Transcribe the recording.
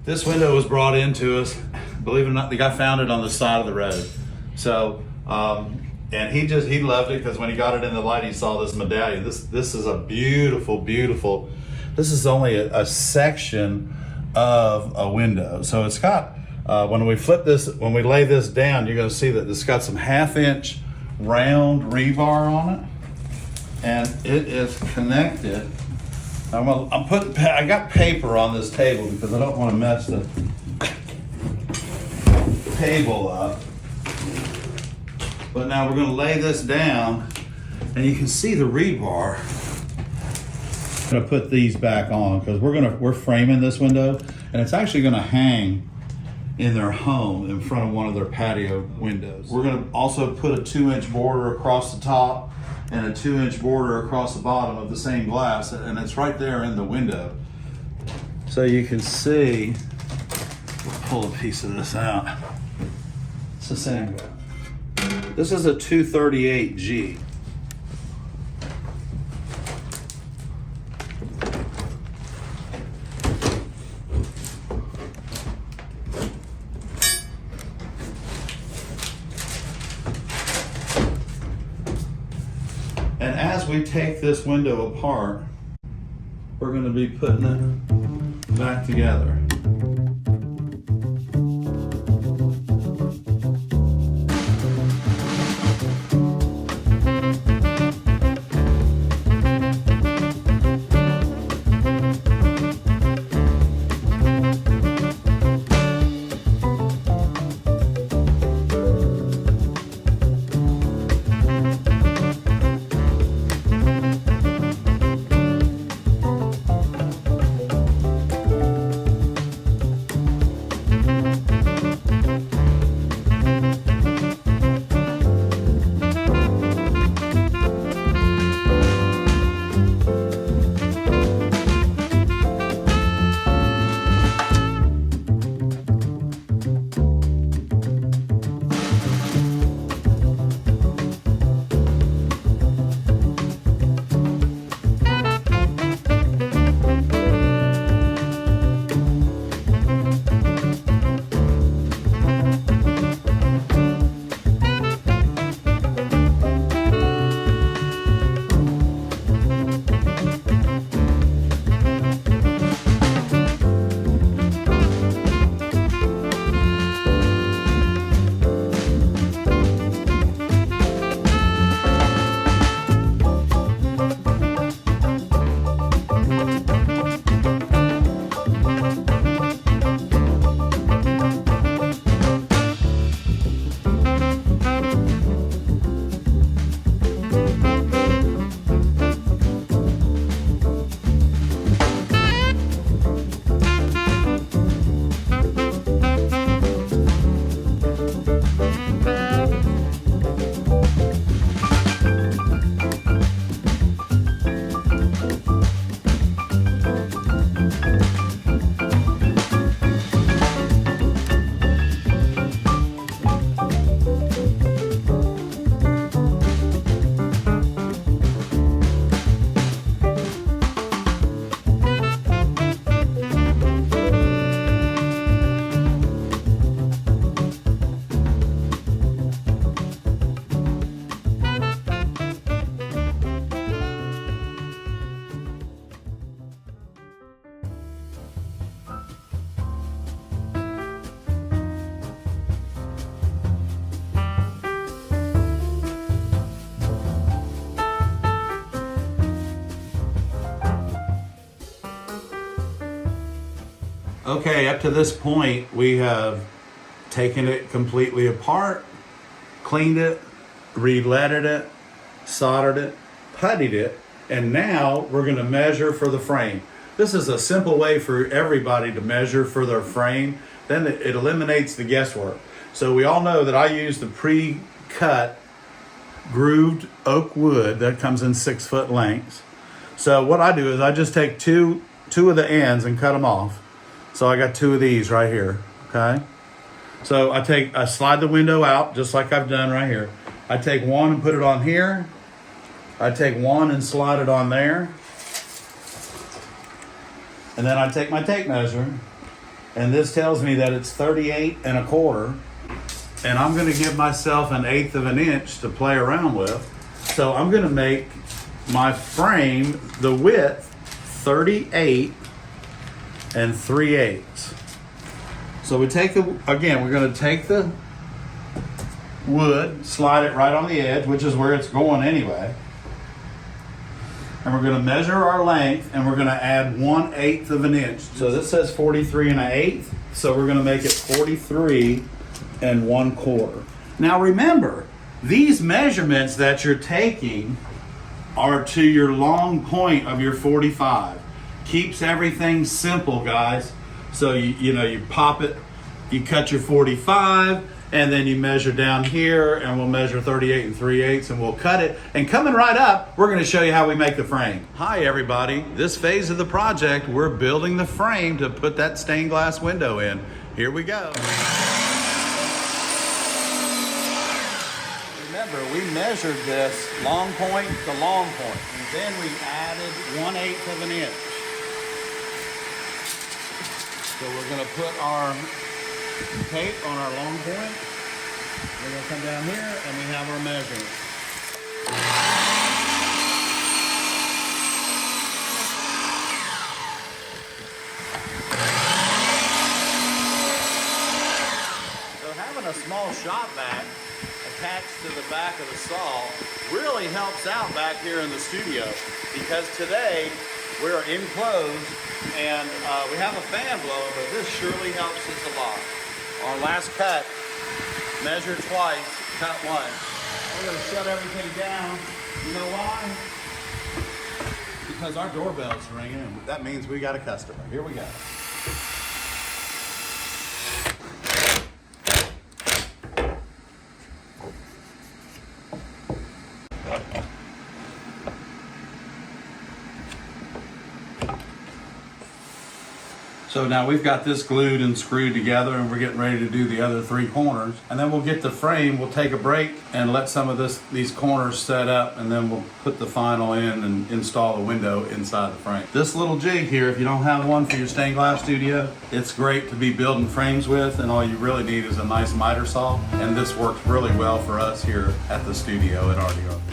This window was brought into us, believe it or not, the guy found it on the side of the road. So, and he loved it because when he got it in the light, he saw this medallion. This is a beautiful, beautiful, this is only a section of a window. So it's got, when we flip this, when we lay this down, you're gonna see that it's got some 1/2-inch round rebar on it. And it is connected. I got paper on this table because I don't want to mess the table up. But now we're going to lay this down, and you can see the rebar. I'm going to put these back on because we're framing this window, and it's actually going to hang in their home in front of one of their patio windows. We're going to also put a 2-inch border across the top and a 2-inch border across the bottom of the same glass, and it's right there in the window. So you can see, we'll pull a piece of this out. It's the same. This is a 238G. And as we take this window apart, we're going to be putting it back together. Okay, up to this point, we have taken it completely apart, cleaned it, re-leaded it, soldered it, puttied it, and now we're going to measure for the frame. This is a simple way for everybody to measure for their frame. Then it eliminates the guesswork. So we all know that I use the pre-cut grooved oak wood that comes in 6-foot lengths. So what I do is I just take two of the ends and cut them off. So I got 2 of these right here, okay? So I slide the window out just like I've done right here. I take one and put it on here. I take one and slide it on there. And then I take my tape measure and this tells me that it's 38 1/4, and I'm gonna give myself 1/8 of an inch to play around with. So I'm gonna make my frame, the width, 38 3/8. So we take we're gonna take the wood, slide it right on the edge, which is where it's going anyway. And we're gonna measure our length, and we're gonna add 1/8 of an inch. So this says 43 1/8, so we're gonna make it 43 1/4. Now remember, these measurements that you're taking are to your long point of your 45. Keeps everything simple, guys. So you pop it, you cut your 45, and then you measure down here, and we'll measure 38 3/8, and we'll cut it. And coming right up, we're gonna show you how we make the frame. Hi everybody, this phase of the project, we're building the frame to put that stained glass window in. Here we go. Remember, we measured this long point to long point, and then we added 1/8 of an inch. So we're gonna put our tape on our long point. We're gonna come down here and we have our measurement. So having a small shop vac attached to the back of the saw really helps out back here in the studio, because today we're enclosed and we have a fan blowing, but this surely helps us a lot. Our last cut, measure twice, cut once. We're gonna shut everything down. You know why? Because our doorbell's ringing. That means we got a customer. Here we go. So now we've got this glued and screwed together, and we're getting ready to do the other 3 corners. And then we'll get the frame, we'll take a break and let some of these corners set up, and then we'll put the final in and install the window inside the frame. This little jig here, if you don't have one for your stained glass studio, it's great to be building frames with, and all you really need is a nice miter saw. And this works really well for us here at the studio at ARTyRV.